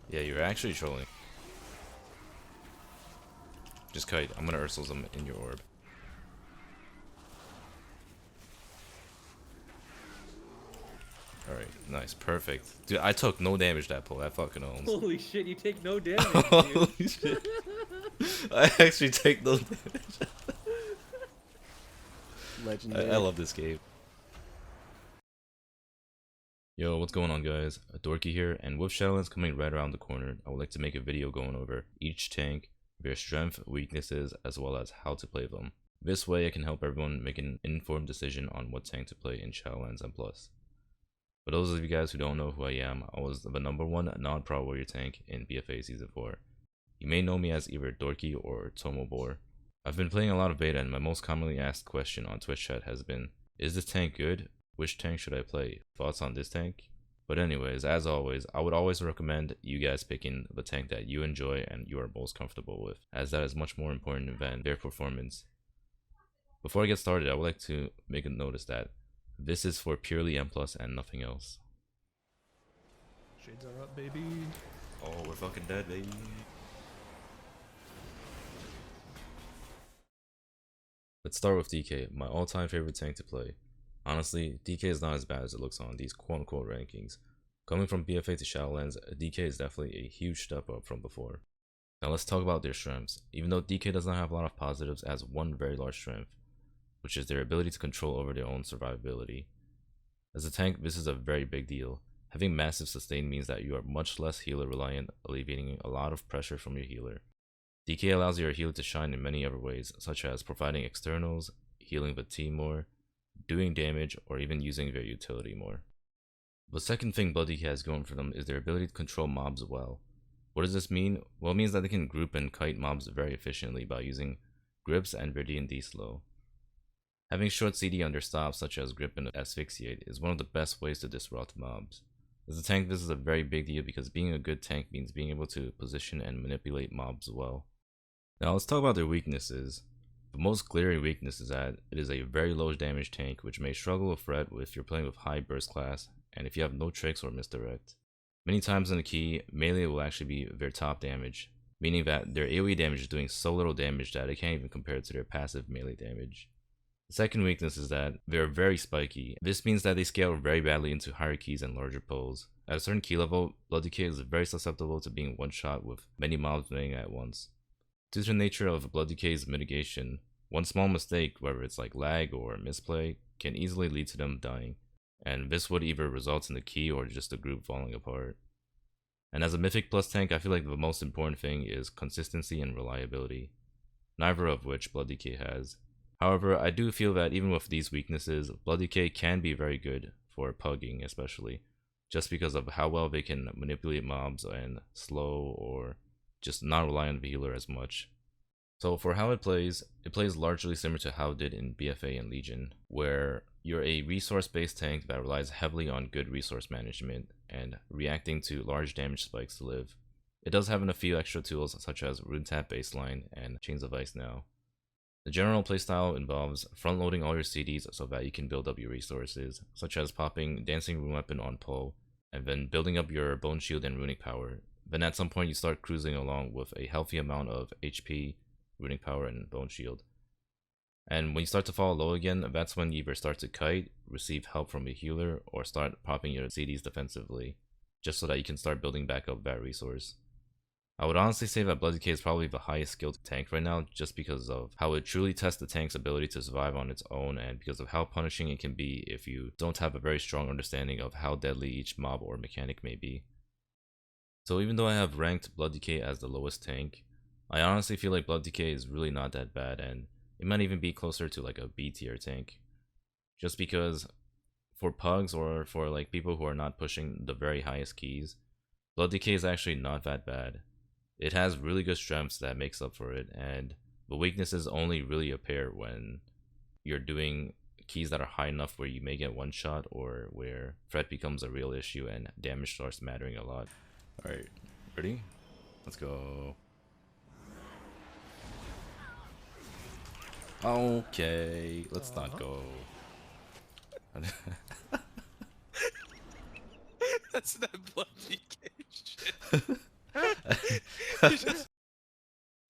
Yeah, you're actually trolling. Just kite. I'm gonna Ursul's them in your orb. Alright, nice, perfect. Dude, I took no damage that pull. That fucking owns. Holy shit, you take no damage, dude. Holy shit. I actually take no damage. I Legendary. love this game. Yo, what's going on, guys? Dorki here, and with Shadowlands coming right around the corner, I would like to make a video going over each tank, their strength, weaknesses, as well as how to play them. This way I can help everyone make an informed decision on what tank to play in Shadowlands and Plus. For those of you guys who don't know who I am, I was the #1 non-pro warrior tank in BFA Season 4. You may know me as either Dorki or Tomobor. I've been playing a lot of beta, and my most commonly asked question on Twitch chat has been, is this tank good? Which tank should I play? Thoughts on this tank? But anyways, as always, I would always recommend you guys picking the tank that you enjoy and you are most comfortable with, as that is much more important than their performance. Before I get started, I would like to make a notice that this is for purely M+ and nothing else. Shades are up, baby. Oh, we're fucking dead, baby. Let's start with DK, my all-time favorite tank to play. Honestly, DK is not as bad as it looks on these quote-unquote rankings. Coming from BFA to Shadowlands, DK is definitely a huge step up from before. Now let's talk about their strengths. Even though DK does not have a lot of positives, it has one very large strength, which is their ability to control over their own survivability. As a tank, this is a very big deal. Having massive sustain means that you are much less healer reliant, alleviating a lot of pressure from your healer. DK allows your healer to shine in many other ways, such as providing externals, healing the team more, doing damage, or even using their utility more. The second thing Blood DK has going for them is their ability to control mobs well. What does this mean? Well, it means that they can group and kite mobs very efficiently by using grips and their D&D slow. Having short CD under stops such as grip and asphyxiate is one of the best ways to disrupt mobs. As a tank, this is a very big deal because being a good tank means being able to position and manipulate mobs well. Now let's talk about their weaknesses. The most glaring weakness is that it is a very low damage tank, which may struggle with threat if you're playing with high burst class and if you have no tricks or misdirect. Many times in the key, melee will actually be their top damage, meaning that their AoE damage is doing so little damage that it can't even compare to their passive melee damage. The second weakness is that they're very spiky. This means that they scale very badly into higher keys and larger pulls. At a certain key level, Blood Decay is very susceptible to being one-shot with many mobs dying at once. Due to the nature of Blood Decay's mitigation, one small mistake, whether it's like lag or misplay, can easily lead to them dying, and this would either result in the key or just the group falling apart. And as a Mythic Plus tank, I feel like the most important thing is consistency and reliability, neither of which Blood Decay has. However, I do feel that even with these weaknesses, Blood Decay can be very good for pugging especially, just because of how well they can manipulate mobs and slow or just not rely on the healer as much. So for how it plays largely similar to how it did in BFA and Legion, where you're a resource-based tank that relies heavily on good resource management and reacting to large damage spikes to live. It does have a few extra tools such as Rune Tap Baseline and Chains of Ice now. The general playstyle involves front-loading all your CDs so that you can build up your resources, such as popping Dancing Rune Weapon on pull, and then building up your Bone Shield and Runic Power. Then at some point you start cruising along with a healthy amount of HP, Runic Power, and Bone Shield. And when you start to fall low again, that's when you either start to kite, receive help from a healer, or start popping your CDs defensively, just so that you can start building back up that resource. I would honestly say that Blood Decay is probably the highest skilled tank right now, just because of how it truly tests the tank's ability to survive on its own, and because of how punishing it can be if you don't have a very strong understanding of how deadly each mob or mechanic may be. So even though I have ranked Blood Decay as the lowest tank, I honestly feel like Blood Decay is really not that bad, and it might even be closer to like a B tier tank. Just because for pugs or for like people who are not pushing the very highest keys, Blood Decay is actually not that bad. It has really good strengths that makes up for it, and the weaknesses only really appear when you're doing keys that are high enough where you may get one shot or where threat becomes a real issue and damage starts mattering a lot. Alright, ready? Let's go. Okay, let's not go. That's that blood DK shit.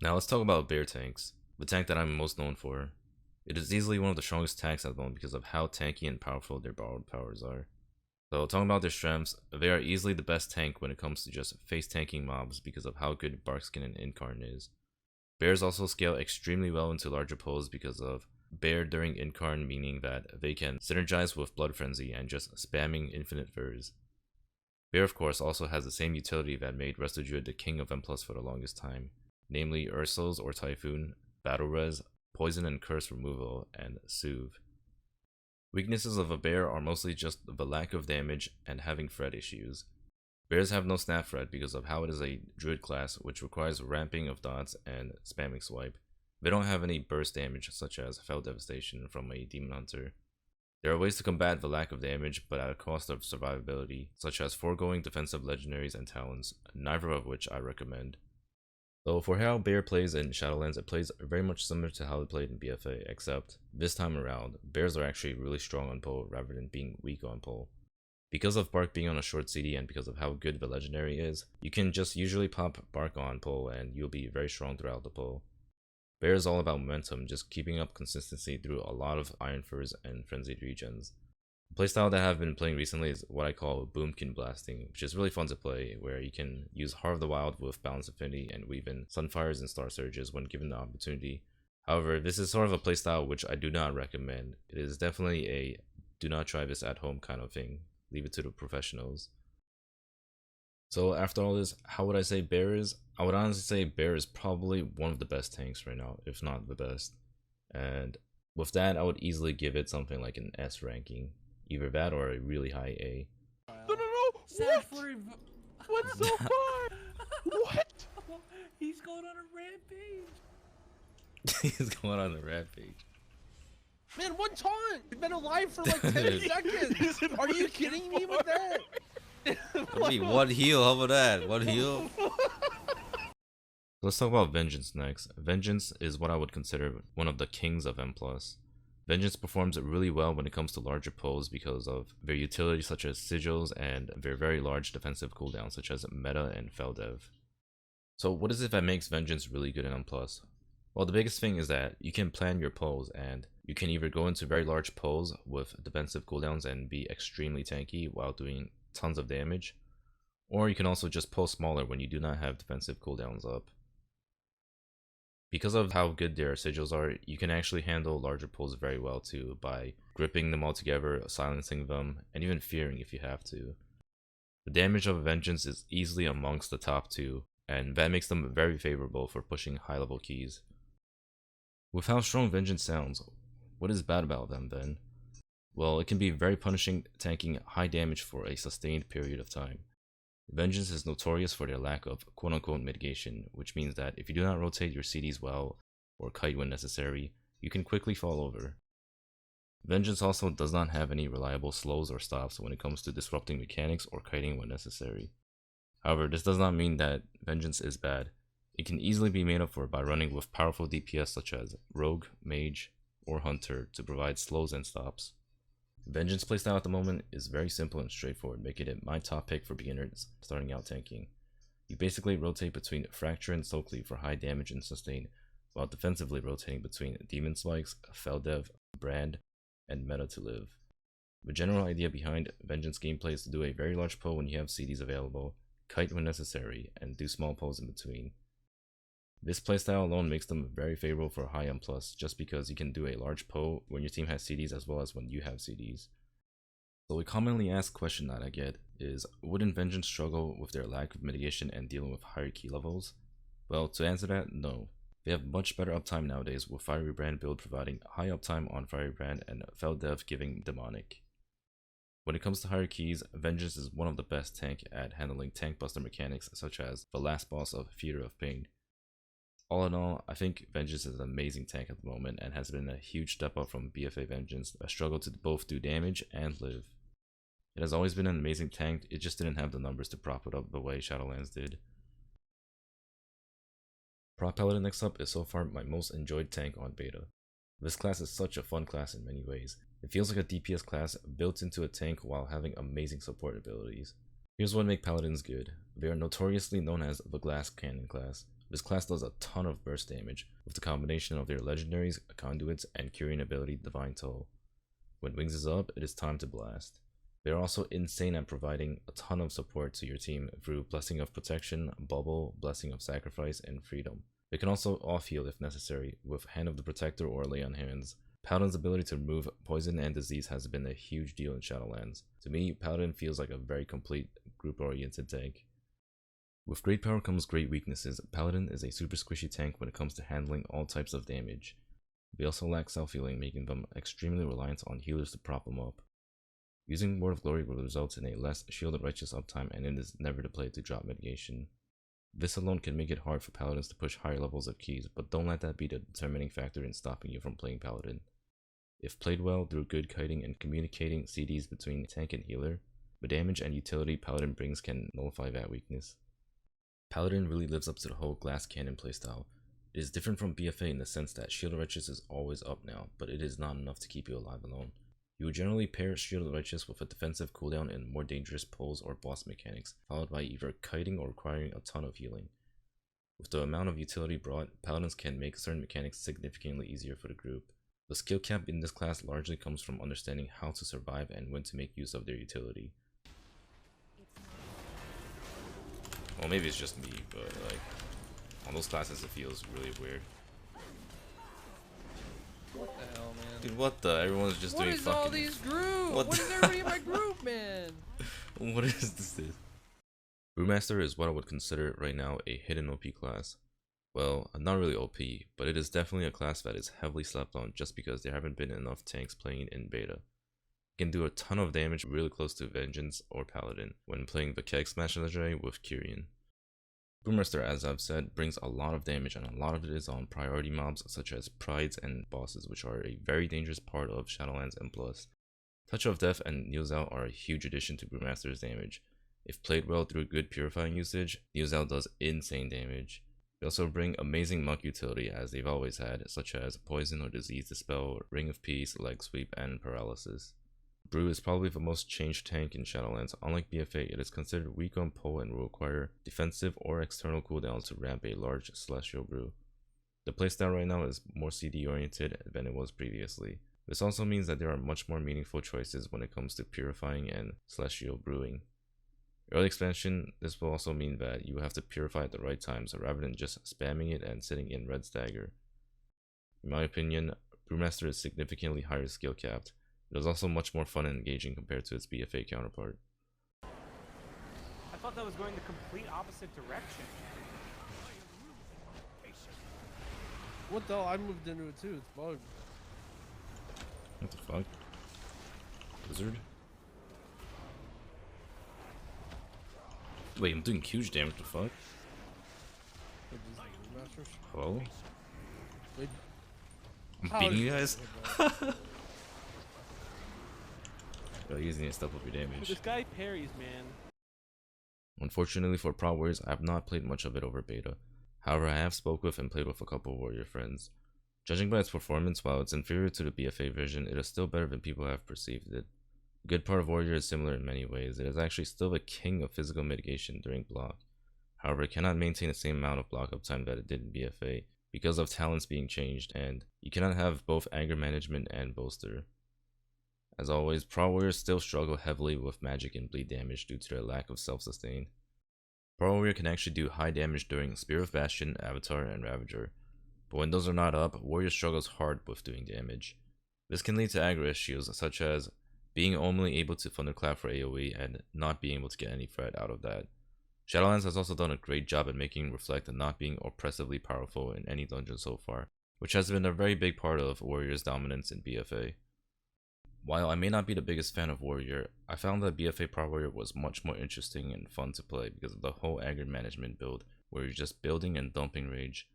Now let's talk about bear tanks, the tank that I'm most known for. It is easily one of the strongest tanks at the moment because of how tanky and powerful their borrowed powers are. So talking about their strengths, they are easily the best tank when it comes to just face tanking mobs because of how good Barkskin and Incarn is. Bears also scale extremely well into larger pulls because of Bear during Incarn, meaning that they can synergize with Blood Frenzy and just spamming infinite Vers. Bear of course also has the same utility that made Resto Druid the king of M+ for the longest time, namely Ursels or Typhoon, Battle Res, Poison and Curse removal, and Soothe. Weaknesses of a bear are mostly just the lack of damage and having Fred issues. Bears have no snap Fred because of how it is a Druid class which requires ramping of dots and spamming swipe. They don't have any burst damage such as Fell Devastation from a Demon Hunter. There are ways to combat the lack of damage but at a cost of survivability, such as foregoing defensive legendaries and talents, neither of which I recommend. So for how Bear plays in Shadowlands, it plays very much similar to how it played in BFA, except this time around, Bears are actually really strong on pull rather than being weak on pull. Because of Bark being on a short CD and because of how good the legendary is, you can just usually pop Bark on pull and you'll be very strong throughout the pull. Bear is all about momentum, just keeping up consistency through a lot of Iron Furs and Frenzied Regens. The playstyle that I've been playing recently is what I call Boomkin Blasting, which is really fun to play, where you can use Heart of the Wild with Balance Affinity and weave in Sunfires and Star Surges when given the opportunity. However, this is sort of a playstyle which I do not recommend. It is definitely a do not try this at home kind of thing. Leave it to the professionals. So after all this, how would I say Bear is? I would honestly say Bear is probably one of the best tanks right now, if not the best. And with that, I would easily give it something like an S ranking. Either that or a really high A. No! What's so far? What? He's going on a rampage. He's going on a rampage. Man, one taunt! He's been alive for like 10 seconds! Are you kidding me with that? Wait, one heal, how about that? One heal? Let's talk about Vengeance next. Vengeance is what I would consider one of the kings of M+. Vengeance performs really well when it comes to larger pulls because of their utility such as sigils and their very large defensive cooldowns such as Meta and Feldev. So what is it that makes Vengeance really good in M+? Well, the biggest thing is that you can plan your pulls and you can either go into very large pulls with defensive cooldowns and be extremely tanky while doing tons of damage, or you can also just pull smaller when you do not have defensive cooldowns up. Because of how good their sigils are, you can actually handle larger pulls very well too by gripping them all together, silencing them, and even fearing if you have to. The damage of Vengeance is easily amongst the top two, and that makes them very favorable for pushing high level keys. With how strong Vengeance sounds, what is bad about them then? Well, it can be very punishing tanking high damage for a sustained period of time. Vengeance is notorious for their lack of quote-unquote mitigation, which means that if you do not rotate your CDs well, or kite when necessary, you can quickly fall over. Vengeance also does not have any reliable slows or stops when it comes to disrupting mechanics or kiting when necessary. However, this does not mean that Vengeance is bad. It can easily be made up for by running with powerful DPS such as Rogue, Mage, or Hunter to provide slows and stops. Vengeance playstyle at the moment is very simple and straightforward, making it my top pick for beginners starting out tanking. You basically rotate between Fracture and Stoked for high damage and sustain, while defensively rotating between Demon Spikes, Feldev, Brand, and Meta to live. The general idea behind Vengeance gameplay is to do a very large pull when you have CDs available, kite when necessary, and do small pulls in between. This playstyle alone makes them very favorable for high M+, just because you can do a large pull when your team has CDs as well as when you have CDs. So a commonly asked question that I get is, wouldn't Vengeance struggle with their lack of mitigation and dealing with higher key levels? Well, to answer that, no. They have much better uptime nowadays, with Fiery Brand build providing high uptime on Fiery Brand and Feldev giving Demonic. When it comes to higher keys, Vengeance is one of the best tank at handling tank buster mechanics such as the last boss of Theater of Pain. All in all, I think Vengeance is an amazing tank at the moment and has been a huge step up from BFA Vengeance that struggled to both do damage and live. It has always been an amazing tank, it just didn't have the numbers to prop it up the way Shadowlands did. Prop Paladin next up is so far my most enjoyed tank on beta. This class is such a fun class in many ways. It feels like a DPS class built into a tank while having amazing support abilities. Here's what makes Paladins good. They are notoriously known as the Glass Cannon class. This class does a ton of burst damage, with the combination of their legendaries, conduits, and curing ability Divine Toll. When Wings is up, it is time to blast. They are also insane at providing a ton of support to your team through Blessing of Protection, Bubble, Blessing of Sacrifice, and Freedom. They can also off-heal if necessary, with Hand of the Protector or Lay on Hands. Paladin's ability to remove poison and disease has been a huge deal in Shadowlands. To me, Paladin feels like a very complete, group-oriented tank. With great power comes great weaknesses. Paladin is a super squishy tank when it comes to handling all types of damage. They also lack self-healing, making them extremely reliant on healers to prop them up. Using Word of Glory will result in a less shielded righteous uptime, and it is never to play to drop mitigation. This alone can make it hard for Paladins to push higher levels of keys, but don't let that be the determining factor in stopping you from playing Paladin. If played well through good kiting and communicating CDs between tank and healer, the damage and utility Paladin brings can nullify that weakness. Paladin really lives up to the whole Glass Cannon playstyle. It is different from BFA in the sense that Shielded Righteous is always up now, but it is not enough to keep you alive alone. You would generally pair Shielded Righteous with a defensive cooldown and more dangerous pulls or boss mechanics, followed by either kiting or requiring a ton of healing. With the amount of utility brought, Paladins can make certain mechanics significantly easier for the group. The skill cap in this class largely comes from understanding how to survive and when to make use of their utility. Well, maybe it's just me, but like, on those classes it feels really weird. What the hell, man? Dude, what the? Everyone's just doing fucking... What is all these groups? What What is everybody in my group, man? What is this? Brewmaster is what I would consider right now a hidden OP class. Well, not really OP, but it is definitely a class that is heavily slept on just because there haven't been enough tanks playing in beta. It can do a ton of damage really close to Vengeance or Paladin when playing the Keg Smash legendary with Kyrian. Brewmaster, as I've said, brings a lot of damage, and a lot of it is on priority mobs such as Prides and bosses, which are a very dangerous part of Shadowlands and Plus. Touch of Death and Neozal are a huge addition to Brewmaster's damage. If played well through good purifying usage, Neozal does insane damage. They also bring amazing monk utility as they've always had, such as Poison or Disease Dispel, Ring of Peace, Leg Sweep, and Paralysis. Brew is probably the most changed tank in Shadowlands. Unlike BFA, it is considered weak on pull and will require defensive or external cooldowns to ramp a large Celestial Brew. The playstyle right now is more CD oriented than it was previously. This also means that there are much more meaningful choices when it comes to purifying and Celestial brewing. Early expansion, this will also mean that you have to purify at the right times rather than just spamming it and sitting in Red Stagger. In my opinion, Brewmaster is significantly higher skill capped. It is also much more fun and engaging compared to its BFA counterpart. I thought that was going the complete opposite direction. What the hell? I moved into it too. It's bugged. What the fuck? Wizard? Wait, I'm doing huge damage, the fuck? Hello? Wait. I'm beating you guys? Bro, using it to step up your damage. This guy parries, man. Unfortunately for Pro Warriors, I have not played much of it over beta. However, I have spoke with and played with a couple of Warrior friends. Judging by its performance, while it's inferior to the BFA version, it is still better than people have perceived it. A good part of Warrior is similar in many ways. It is actually still the king of physical mitigation during block. However, it cannot maintain the same amount of block uptime that it did in BFA because of talents being changed, and you cannot have both anger management and bolster. As always, Pro Warriors still struggle heavily with magic and bleed damage due to their lack of self-sustain. Pro Warrior can actually do high damage during Spear of Bastion, Avatar, and Ravager, but when those are not up, Warrior struggles hard with doing damage. This can lead to aggro issues such as being only able to Thunderclap for AoE and not being able to get any threat out of that. Shadowlands has also done a great job at making Reflect not being oppressively powerful in any dungeon so far, which has been a very big part of Warrior's dominance in BFA. While I may not be the biggest fan of Warrior, I found that BFA Pro Warrior was much more interesting and fun to play because of the whole aggro management build, where you're just building and dumping rage.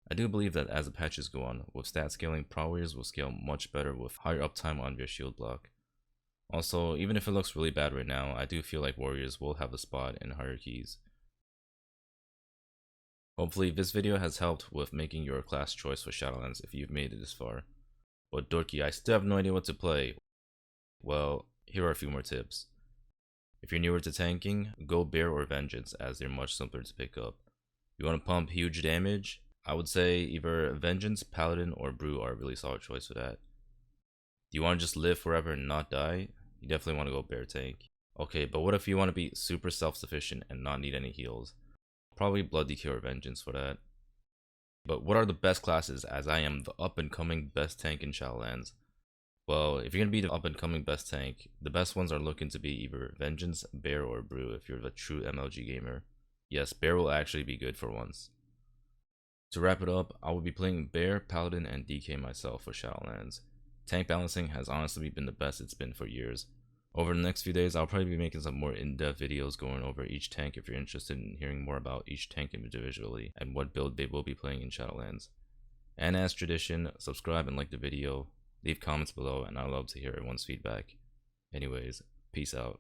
I do believe that as the patches go on, with stat scaling, Pro Warriors will scale much better with higher uptime on their shield block. Also, even if it looks really bad right now, I do feel like Warriors will have a spot in hierarchies. Hopefully this video has helped with making your class choice for Shadowlands if you've made it this far. But Dorki, I still have no idea what to play. Well, here are a few more tips. If you're newer to tanking, go Bear or Vengeance as they're much simpler to pick up. You want to pump huge damage? I would say either Vengeance, Paladin, or Brew are a really solid choice for that. Do you want to just live forever and not die? You definitely want to go Bear tank. Okay, but what if you want to be super self-sufficient and not need any heals? Probably Blood DK or Vengeance for that. But what are the best classes, as I am the up-and-coming best tank in Shadowlands? Well, if you're going to be the up-and-coming best tank, the best ones are looking to be either Vengeance, Bear, or Brew if you're the true MLG gamer. Yes, Bear will actually be good for once. To wrap it up, I will be playing Bear, Paladin, and DK myself for Shadowlands. Tank balancing has honestly been the best it's been for years. Over the next few days, I'll probably be making some more in-depth videos going over each tank if you're interested in hearing more about each tank individually and what build they will be playing in Shadowlands. And as tradition, subscribe and like the video, leave comments below, and I love to hear everyone's feedback. Anyways, peace out.